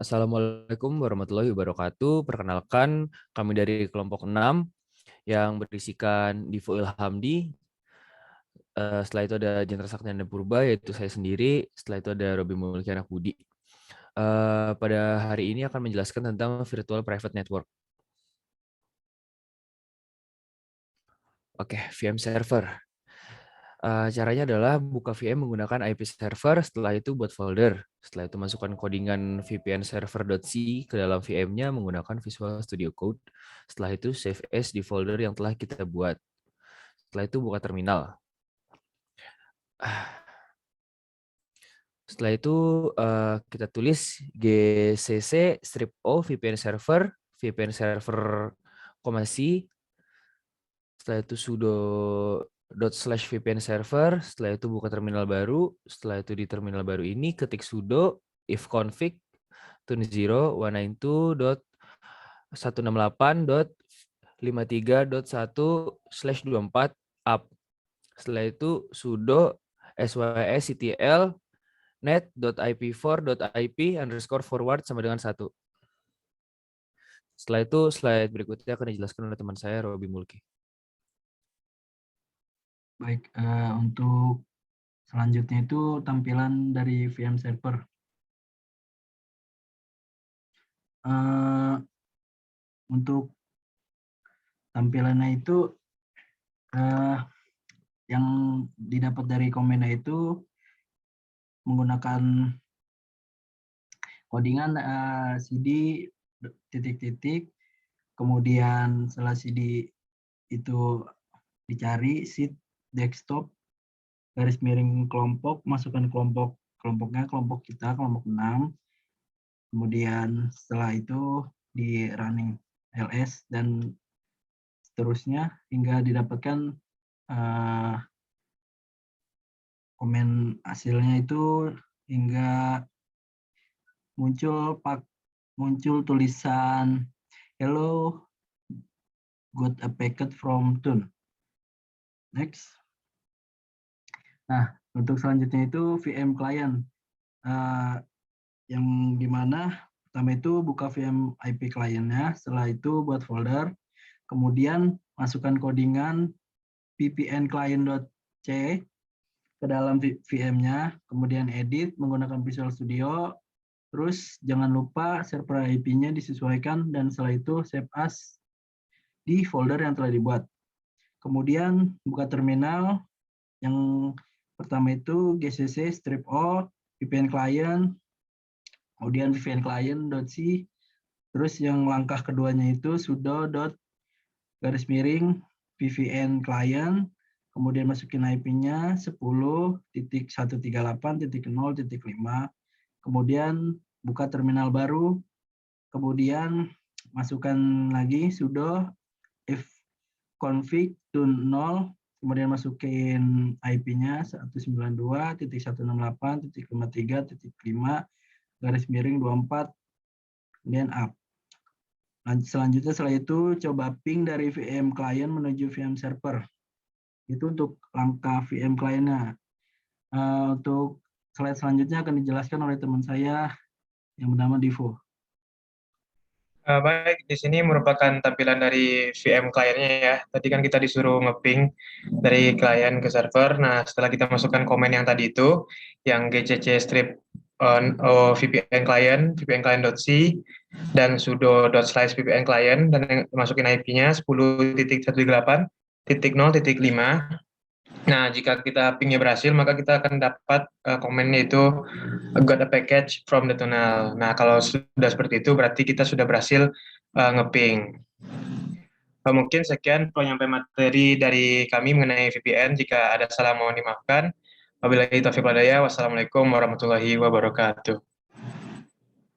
Assalamualaikum warahmatullahi wabarakatuh. Perkenalkan, kami dari kelompok 6 yang berisikan Divo Ilhamdi. Setelah itu ada Jendra Saktiana Purba, yaitu saya sendiri. Setelah itu ada Robi Mulki Anak Budi. Pada hari ini akan menjelaskan tentang virtual private network. Oke, VM server. Caranya adalah buka VM menggunakan IP server, setelah itu buat folder. Setelah itu masukkan codingan VPN server.c ke dalam VM-nya menggunakan Visual Studio Code. Setelah itu save as di folder yang telah kita buat. Setelah itu buka terminal. Setelah itu kita tulis gcc strip o VPN server, C. Setelah itu sudo ./VPN server, setelah itu buka terminal baru, setelah itu di terminal baru ini ketik sudo ifconfig tune 192.168.53.1/24 up. Setelah itu sudo sysctl net.ip4.ip_forward sama dengan 1. Setelah itu slide berikutnya akan dijelaskan oleh teman saya Robi Mulki. Baik, untuk selanjutnya itu tampilan dari VM server. Untuk tampilannya itu yang didapat dari komennya itu menggunakan codingan cd titik-titik, kemudian setelah cd itu dicari seed desktop garis miring kelompok, masukkan kelompoknya, kelompok kita kelompok 6. Kemudian setelah itu di running ls dan seterusnya hingga didapatkan komen hasilnya itu hingga muncul tulisan hello got a packet from Tune. Next. Nah, untuk selanjutnya itu VM client yang dimana pertama itu buka VM IP client-nya, setelah itu buat folder, kemudian masukkan codingan vpn client.c ke dalam VM-nya, kemudian edit menggunakan Visual Studio, terus jangan lupa server IP-nya disesuaikan dan setelah itu save as di folder yang telah dibuat. Kemudian buka terminal, yang pertama itu gcc strip o VPN client, kemudian VPN client.c, terus yang langkah keduanya itu sudo .VPN client, kemudian masukin IP-nya 10.138.0.5, kemudian buka terminal baru, kemudian masukkan lagi sudo ifconfig tune 0, kemudian masukin IP-nya 192.168.53.5 kemudian up. Selanjutnya setelah itu coba ping dari VM client menuju VM server. Itu untuk langkah VM client-nya. Untuk slide selanjutnya akan dijelaskan oleh teman saya yang bernama Divo. Baik, di sini merupakan tampilan dari VM client-nya ya. Tadi kan kita disuruh ngeping dari klien ke server. Nah, setelah kita masukkan komen yang tadi itu, yang gcc strip VPN client.c, dan sudo./VPN client, dan masukin IP-nya 10.138.0.5. Nah, jika kita pingnya berhasil, maka kita akan dapat komennya itu got a package from the tunnel. Nah, kalau sudah seperti itu, berarti kita sudah berhasil ngeping. Mungkin sekian penyampaian materi dari kami mengenai VPN. Jika ada salah mohon dimaafkan. Wabillahi taufiq wal hidayah. Wassalamualaikum warahmatullahi wabarakatuh.